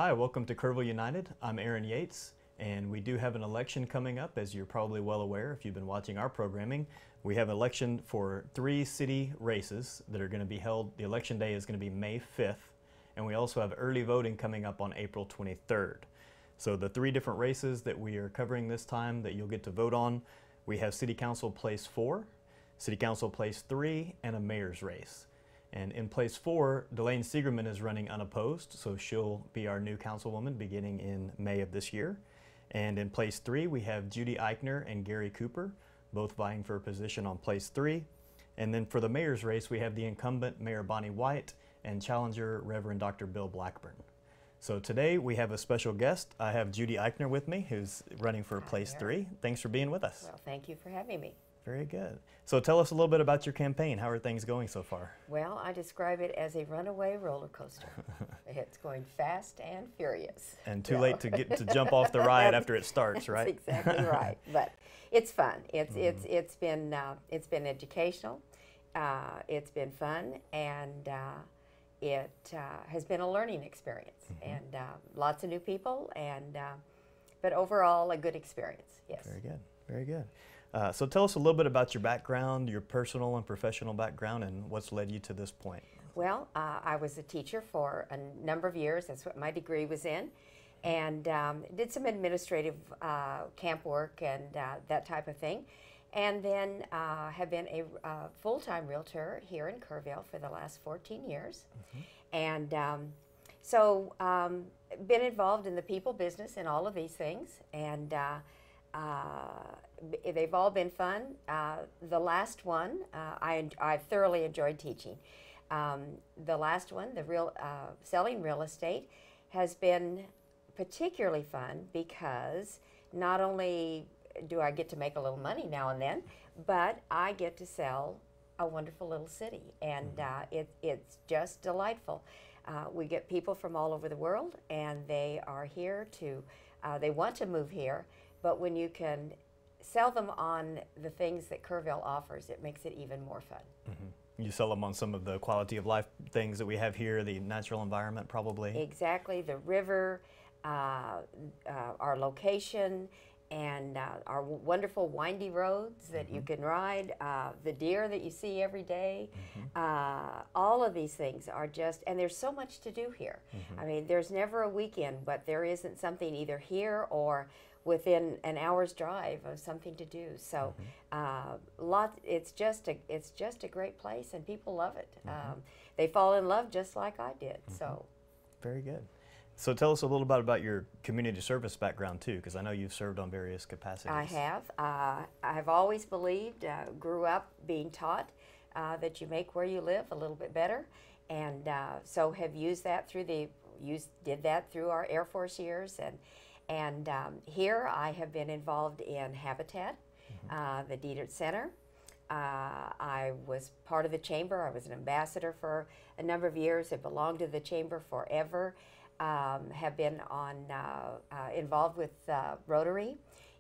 Hi, welcome to Kerrville United. I'm Aaron Yates, and we do have an election coming up, as you're probably well aware if you've been watching our programming. We have an election for 3 city races that are going to be held. The election day is going to be May 5th, and we also have early voting coming up on April 23rd. So the 3 different races that we are covering this time that you'll get to vote on, we have City Council Place 4, City Council Place 3, and a mayor's race. And in place 4, Delane Siegerman is running unopposed, so she'll be our new councilwoman beginning in May of this year. And in place 3, we have Judy Eychner and Gary Cooper, both vying for a position on place 3. And then for the mayor's race, we have the incumbent Mayor Bonnie White and challenger Reverend Dr. Bill Blackburn. So today we have a special guest. I have Judy Eychner with me, who's running for place 3. Thanks for being with us. Well, thank you for having me. Very good. So tell us a little bit about your campaign. How are things going so far? Well, I describe it as a runaway roller coaster. It's going fast and furious. And too late to jump off the ride after it starts, right? That's exactly right. But it's fun. It's been educational. It's been fun, and it has been a learning experience. And lots of new people, and but overall a good experience. Yes. Very good. Very good. So tell us a little bit about your background, your personal and professional background, and what's led you to this point. Well, I was a teacher for a number of years. That's what my degree was in. And did some administrative camp work and that type of thing. And then have been a full-time realtor here in Kerrville for the last 14 years. And so been involved in the people business and all of these things. And they've all been fun. The last one, I thoroughly enjoyed teaching. The last one, the selling real estate, has been particularly fun because not only do I get to make a little money now and then, but I get to sell a wonderful little city, and it's just delightful. We get people from all over the world, and they are here to, they want to move here, but when you can sell them on the things that Kerrville offers, it makes it even more fun. You sell them on some of the quality of life things that we have here, the natural environment probably. Exactly, the river, our location, and our wonderful windy roads that you can ride, the deer that you see every day. All of these things are just, and there's so much to do here. I mean, there's never a weekend, but there isn't something either here or within an hour's drive of something to do. So it's just a great place, and people love it. They fall in love just like I did. So very good. So tell us a little bit about your community service background too, because I know you've served on various capacities. I have. I've always believed, grew up being taught that you make where you live a little bit better, and so have used that did that through our Air Force years, and here I have been involved in Habitat, the Dieter Center. I was part of the chamber. I was an ambassador for a number of years. I belonged to the chamber forever. Have been involved with Rotary,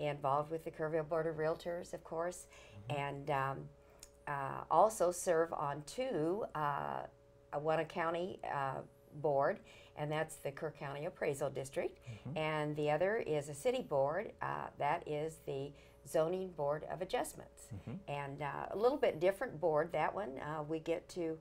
involved with the Kerrville Board of Realtors, of course, and also serve on 2, one a county board, and that's the Kerr County Appraisal District, and the other is a city board, that is the Zoning Board of Adjustments, and a little bit different board, that one. We get to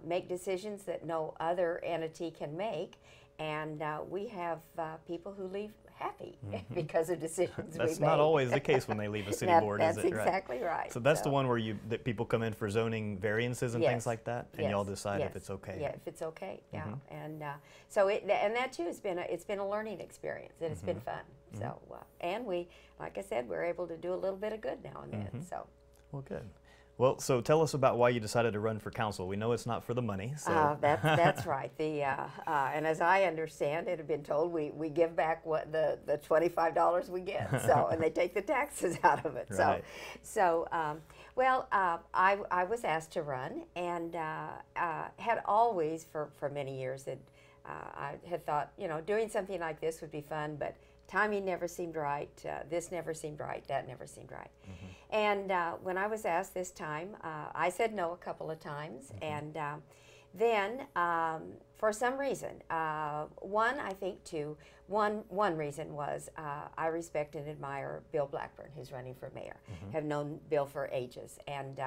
make decisions that no other entity can make, and we have people who leave happy because of decisions we make. That's not always the case when they leave a city board, is it? That's exactly right. So that's the one where that people come in for zoning variances and things like that, and y'all decide if it's okay. Yeah, if it's okay. Yeah, and so and that too has been it's been a learning experience, and it's been fun. So and we, like I said, we're able to do a little bit of good now and then. So well, good. Well, so tell us about why you decided to run for council. We know it's not for the money. So. That's right. And as I understand it, had been told we give back what the $25 we get. So and they take the taxes out of it. Right. Well, I was asked to run, and had always for many years that I had thought, doing something like this would be fun, but timing never seemed right, this never seemed right, that never seemed right. And when I was asked this time, I said no a couple of times, and then, for some reason, one reason was I respect and admire Bill Blackburn, who's running for mayor. Have known Bill for ages and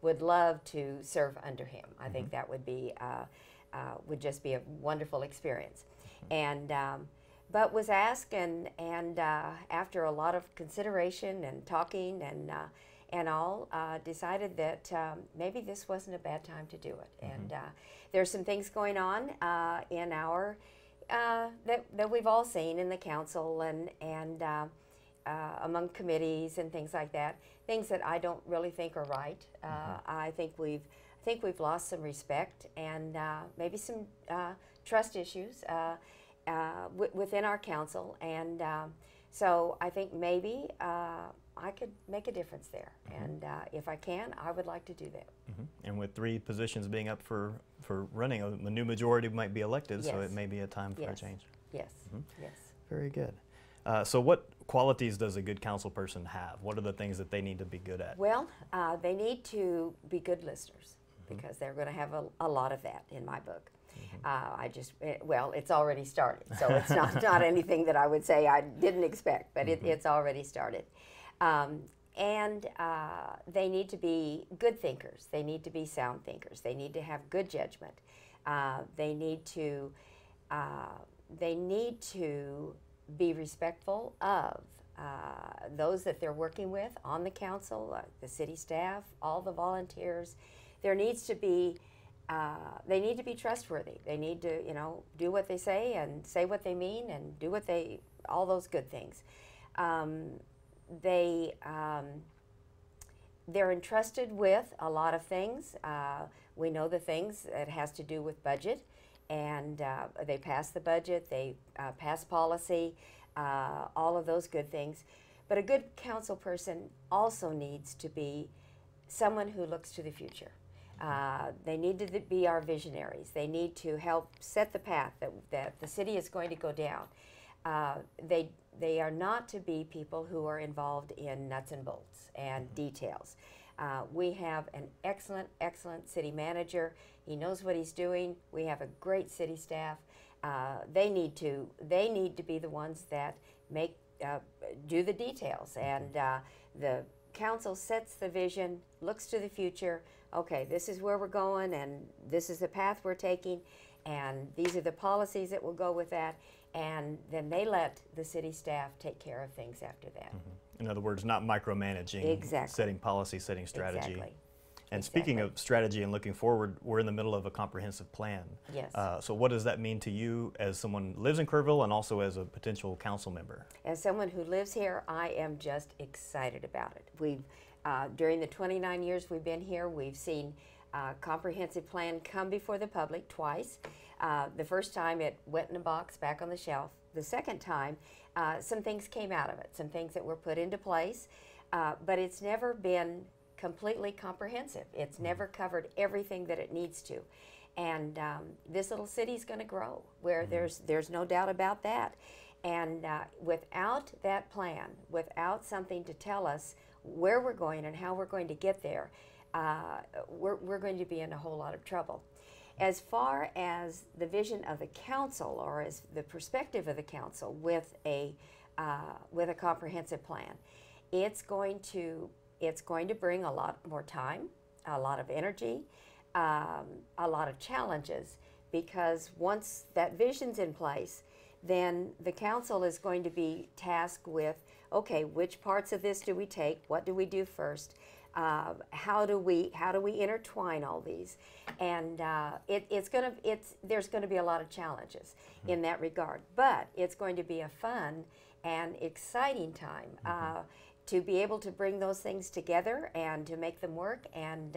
would love to serve under him. I think that would just be a wonderful experience. And but was asked, and after a lot of consideration and talking and all, decided that maybe this wasn't a bad time to do it. And there's some things going on in our that we've all seen in the council and among committees and things like that. Things that I don't really think are right. I think we've lost some respect and maybe some trust issues within our council, and so I think maybe I could make a difference there, and if I can, I would like to do that. And with 3 positions being up for running, a new majority might be elected, so it may be a time for a change. Yes, yes. Very good. So what qualities does a good council person have? What are the things that they need to be good at? Well, they need to be good listeners, because they're going to have a lot of that in my book. Well, it's already started, so it's not anything that I would say I didn't expect, but it's already started. And they need to be good thinkers. They need to be sound thinkers. They need to have good judgment. They need to be respectful of those that they're working with on the council, the city staff, all the volunteers. There needs to be they need to be trustworthy. They need to, do what they say and say what they mean and do all those good things. They're entrusted with a lot of things. We know the things that has to do with budget, and they pass the budget, they pass policy, all of those good things. But a good council person also needs to be someone who looks to the future. They need to be our visionaries. They need to help set the path that the city is going to go down. They are not to be people who are involved in nuts and bolts and details. We have an excellent, excellent city manager. He knows what he's doing. We have a great city staff. They need to be the ones that do the details, and the council sets the vision, looks to the future. Okay, this is where we're going, and this is the path we're taking, and these are the policies that will go with that, and then they let the city staff take care of things after that. In other words, not micromanaging, setting policy, setting strategy. Exactly. And speaking of strategy and looking forward, we're in the middle of a comprehensive plan. Yes. So what does that mean to you as someone who lives in Kerrville and also as a potential council member? As someone who lives here, I am just excited about it. We've, during the 29 years we've been here, we've seen a comprehensive plan come before the public twice. The first time it went in a box back on the shelf. The second time, some things came out of it, some things that were put into place, but it's never been completely comprehensive. It's never covered everything that it needs to. And this little city is going to grow, where there's no doubt about that. And without that plan, without something to tell us where we're going and how we're going to get there, we're going to be in a whole lot of trouble. As far as the vision of the council, or as the perspective of the council with a comprehensive plan, it's going to bring a lot more time, a lot of energy, a lot of challenges, because once that vision's in place, then the council is going to be tasked with, okay, which parts of this do we take? What do we do first? How do we intertwine all these? And there's going to be a lot of challenges in that regard, but it's going to be a fun and exciting time to be able to bring those things together and to make them work, and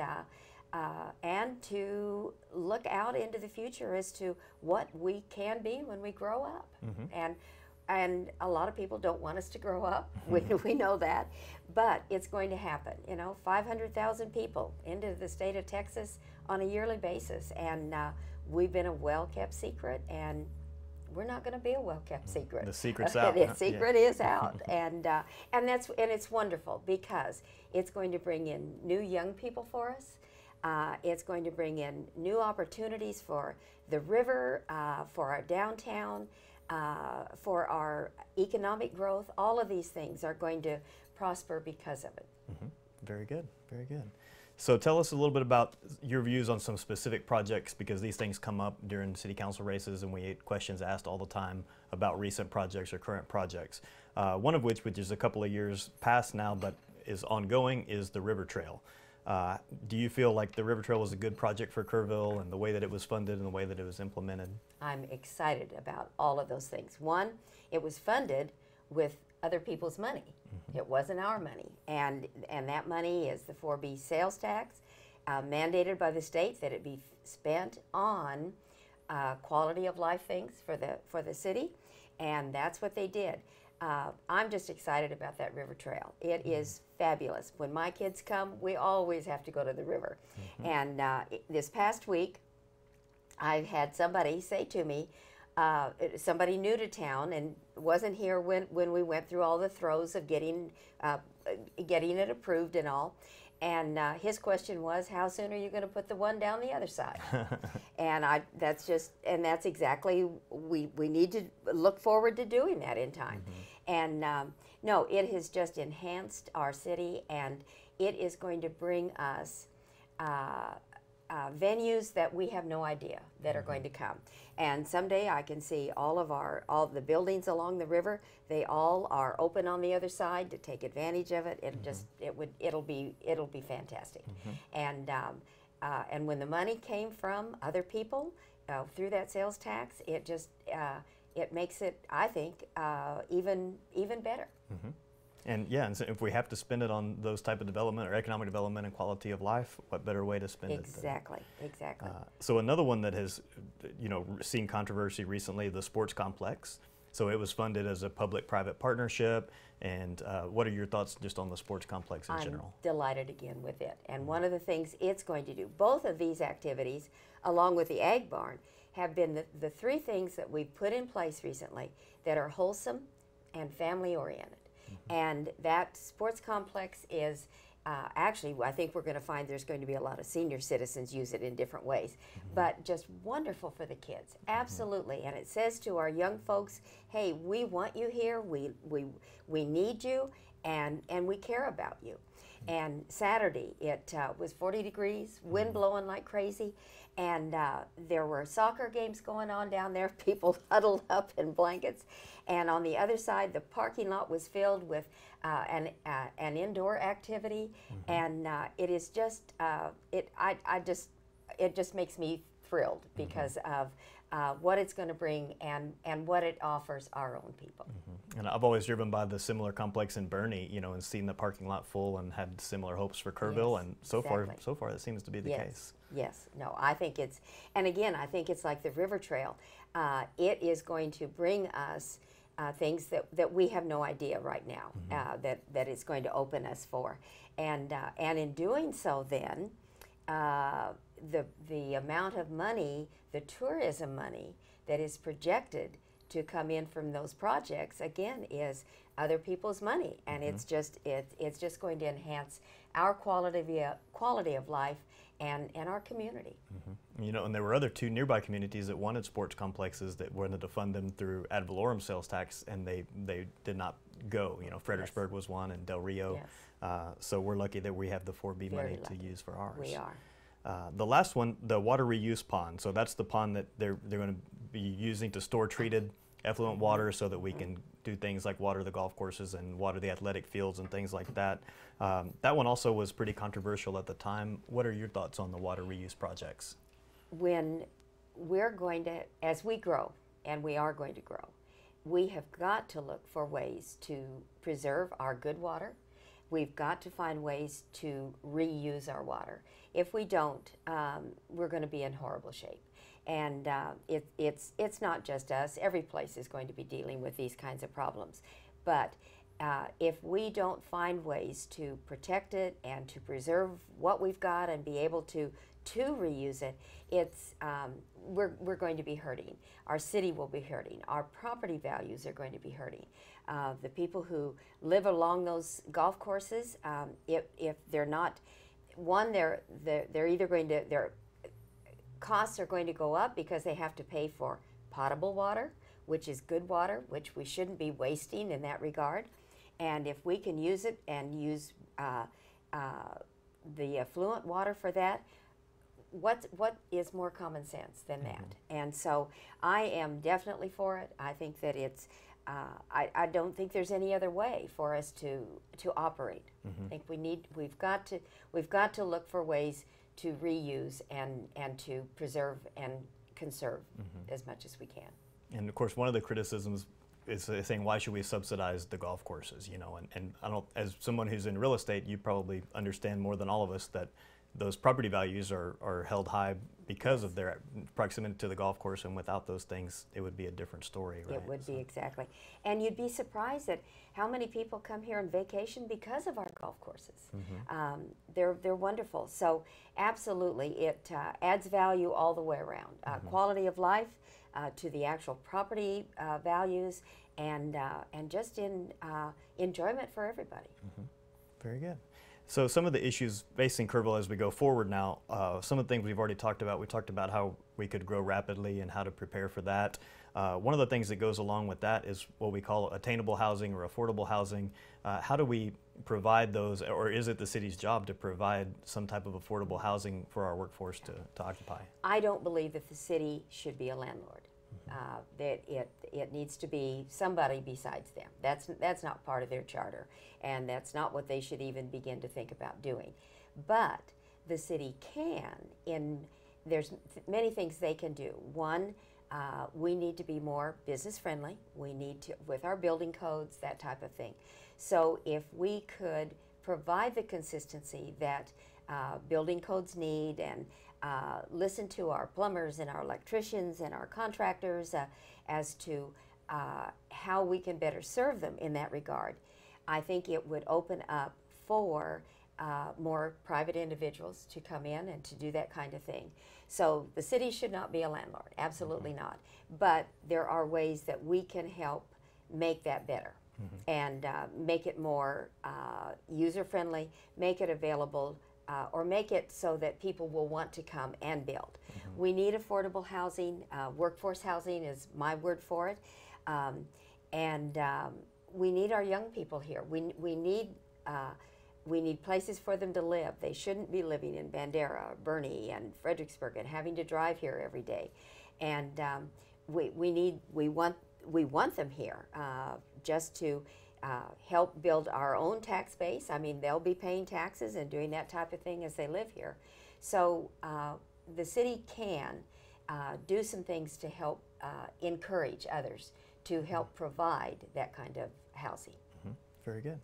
to look out into the future as to what we can be when we grow up. And a lot of people don't want us to grow up. We know that, but it's going to happen. 500,000 people into the state of Texas on a yearly basis, and we've been a well-kept secret, and we're not going to be a well-kept secret. The secret's out. The secret is out, and it's wonderful, because it's going to bring in new young people for us. It's going to bring in new opportunities for the river, for our downtown, for our economic growth. All of these things are going to prosper because of it. Mm-hmm. Very good, very good. So tell us a little bit about your views on some specific projects, because these things come up during city council races and we get questions asked all the time about recent projects or current projects. One of which is a couple of years past now but is ongoing, is the River Trail. Do you feel like the River Trail was a good project for Kerrville, and the way that it was funded and the way that it was implemented? I'm excited about all of those things. One, it was funded with other people's money. Mm-hmm. It wasn't our money, and that money is the 4B sales tax, mandated by the state that it be spent on quality of life things for the city, and that's what they did. I'm just excited about that river trail. It is fabulous. When my kids come, we always have to go to the river. Mm-hmm. And this past week, I've had somebody say to me, somebody new to town and wasn't here when we went through all the throes of getting it approved and all. And his question was, how soon are you going to put the one down the other side? And that's exactly, we need to look forward to doing that in time. Mm-hmm. And no, it has just enhanced our city, and it is going to bring us venues that we have no idea that are going to come. And someday I can see all the buildings along the river. They all are open on the other side to take advantage of it. It'll be fantastic. Mm-hmm. And when the money came from other people through that sales tax, it makes it, I think, even better. Mm-hmm. And yeah, and so if we have to spend it on those type of development or economic development and quality of life, what better way to spend exactly, it? Exactly. So another one that has, seen controversy recently, the sports complex. So it was funded as a public-private partnership. And what are your thoughts just on the sports complex in general? I'm delighted again with it. And one of the things it's going to do, both of these activities, along with the Ag Barn, have been the three things that we've put in place recently that are wholesome and family-oriented. Mm-hmm. And that sports complex is actually, I think we're going to find there's going to be a lot of senior citizens use it in different ways, mm-hmm. but just wonderful for the kids, absolutely. Mm-hmm. And it says to our young folks, hey, we want you here, we need you, and we care about you. Mm-hmm. And Saturday, it was 40 degrees, wind mm-hmm. blowing like crazy, and there were soccer games going on down there, people huddled up in blankets. And on the other side, the parking lot was filled with an indoor activity, mm-hmm. and it is just it just makes me thrilled because mm-hmm. of what it's going to bring and what it offers our own people. Mm-hmm. And I've always driven by the similar complex in Bernie, and seen the parking lot full and had similar hopes for Kerrville, yes, and so far that seems to be the yes. case. Yes, no, I think it's, and again, I think it's like the River Trail. It is going to bring us things that we have no idea right now, mm-hmm. that it's going to open us for. And in doing so then, the amount of money, the tourism money that is projected to come in from those projects, again, is other people's money. And mm-hmm. it's just going to enhance our quality of life and our community. Mm-hmm. And there were other two nearby communities that wanted sports complexes that wanted to fund them through ad valorem sales tax, and they did not go. Fredericksburg yes. was one, and Del Rio. Yes. So we're lucky that we have the 4B Very money lucky. To use for ours. We are. The last one, the water reuse pond. So that's the pond that they're going to be using to store treated effluent mm-hmm. water so that we can do things like water the golf courses and water the athletic fields and things like that. That one also was pretty controversial at the time. What are your thoughts on the water reuse projects? When we're going to, as we grow, and we are going to grow, we have got to look for ways to preserve our good water. We've got to find ways to reuse our water. If we don't, we're going to be in horrible shape. And it's not just us. Every place is going to be dealing with these kinds of problems. But if we don't find ways to protect it and to preserve what we've got and be able to reuse it, we're going to be hurting. Our city will be hurting. Our property values are going to be hurting. The people who live along those golf courses, if they're not one, they're either going to, their costs are going to go up because they have to pay for potable water, which is good water, which we shouldn't be wasting in that regard. And if we can use it and use the affluent water for that, what is more common sense than that? And so I am definitely for it. I think that it's, I don't think there's any other way for us to operate. I think we've got to look for ways to reuse and to preserve and conserve as much as we can. And of course, one of the criticisms is saying, why should we subsidize the golf courses? You know, and I don't, as someone who's in real estate, you probably understand more than all of us that those property values are held high because of their proximity to the golf course, and without those things, it would be a different story, right? It would be, exactly. And you'd be surprised at how many people come here on vacation because of our golf courses. They're wonderful. So absolutely, it adds value all the way around. Quality of life, to the actual property values, and just in enjoyment for everybody. Very good. So some of the issues facing Kerrville as we go forward now, some of the things we've already talked about. We talked about how we could grow rapidly and how to prepare for that. One of the things that goes along with that is what we call attainable housing or affordable housing. How do we provide those, or is it the city's job to provide some type of affordable housing for our workforce to occupy? I don't believe that the city should be a landlord. That it needs to be somebody besides them. That's not part of their charter, and that's not what they should even begin to think about doing. But the city can, there's many things they can do. One, we need to be more business friendly. We need to, with our building codes, that type of thing. So if we could provide the consistency that building codes need, and listen to our plumbers and our electricians and our contractors as to how we can better serve them in that regard, I think it would open up for more private individuals to come in and to do that kind of thing. So the city should not be a landlord, absolutely not. But there are ways that we can help make that better. And make it more user-friendly, make it available, or make it so that people will want to come and build. We need affordable housing. Workforce housing is my word for it. And we need our young people here. We need places for them to live. They shouldn't be living in Bandera, Bernie, and Fredericksburg and having to drive here every day. And we want them here just to help build our own tax base. I mean, they'll be paying taxes and doing that type of thing as they live here. So the city can do some things to help encourage others to help provide that kind of housing. Very good.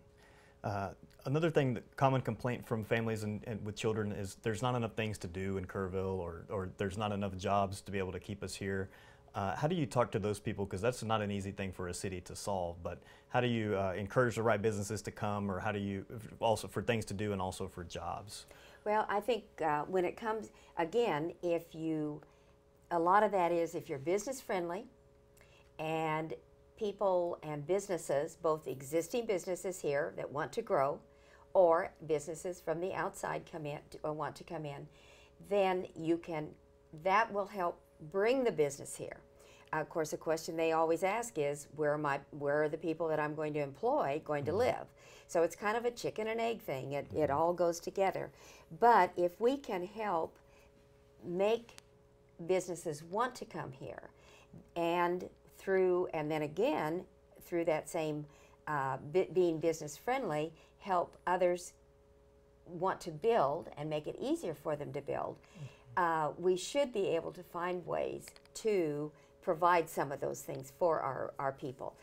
Another thing, that common complaint from families and with children is there's not enough things to do in Kerrville, or there's not enough jobs to be able to keep us here. How do you talk to those people? Because that's not an easy thing for a city to solve, but how do you encourage the right businesses to come, or how do you, also for things to do and also for jobs? Well, I think when it comes, again, a lot of that is if you're business friendly, and people and businesses, both existing businesses here that want to grow, or businesses from the outside come in or want to come in, then that will help bring the business here. Of course, a question they always ask is, where are the people that I'm going to employ going to live? So it's kind of a chicken and egg thing. It all goes together. But if we can help make businesses want to come here, and then again, through that same being business friendly, help others want to build and make it easier for them to build, we should be able to find ways to provide some of those things for our people.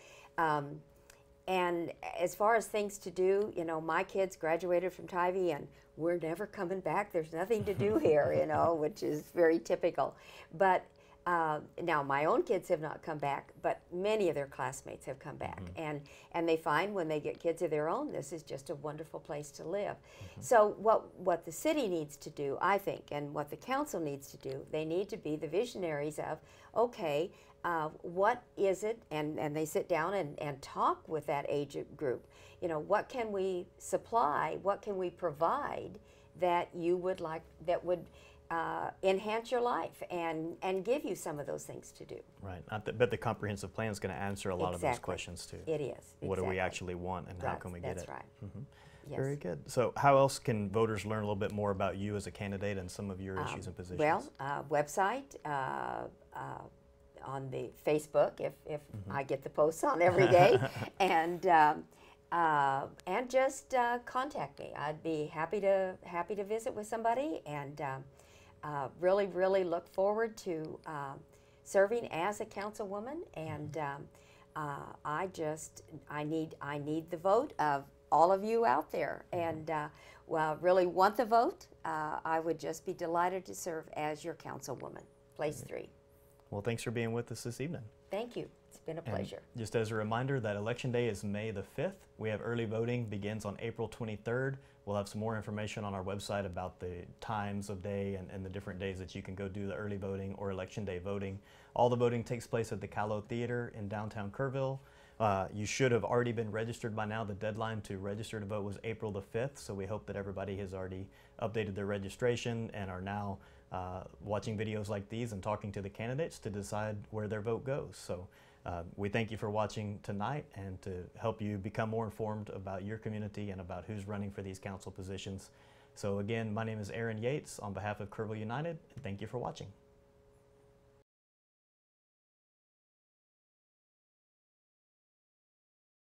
And as far as things to do, my kids graduated from Tivy and we're never coming back. There's nothing to do here, which is very typical. But now my own kids have not come back, but many of their classmates have come back. And they find when they get kids of their own, this is just a wonderful place to live. So what the city needs to do, I think, and what the council needs to do, they need to be the visionaries of, okay, what is it, and they sit down and talk with that age group. What can we supply, what can we provide that you would like, that would enhance your life and give you some of those things to do. Right. I bet the comprehensive plan is going to answer a lot of those questions too. It is. What do we actually want, and how can we get it? That's right. Yes. Very good. So how else can voters learn a little bit more about you as a candidate and some of your issues and positions? Well, website, on the Facebook, if I get the posts on every day, and just contact me. I'd be happy to visit with somebody, and really look forward to serving as a councilwoman. And I need the vote of all of you out there, and really want the vote. I would just be delighted to serve as your councilwoman, Place 3. Well, thanks for being with us this evening. Thank you. It's been a pleasure. And just as a reminder, that Election Day is May the 5th. We have early voting begins on April 23rd. We'll have some more information on our website about the times of day and the different days that you can go do the early voting or Election Day voting. All the voting takes place at the Callow Theater in downtown Kerrville. You should have already been registered by now. The deadline to register to vote was April the 5th, so we hope that everybody has already updated their registration and are now watching videos like these and talking to the candidates to decide where their vote goes. So we thank you for watching tonight, and to help you become more informed about your community and about who's running for these council positions. So again, my name is Aaron Yates on behalf of Kerrville United, and thank you for watching.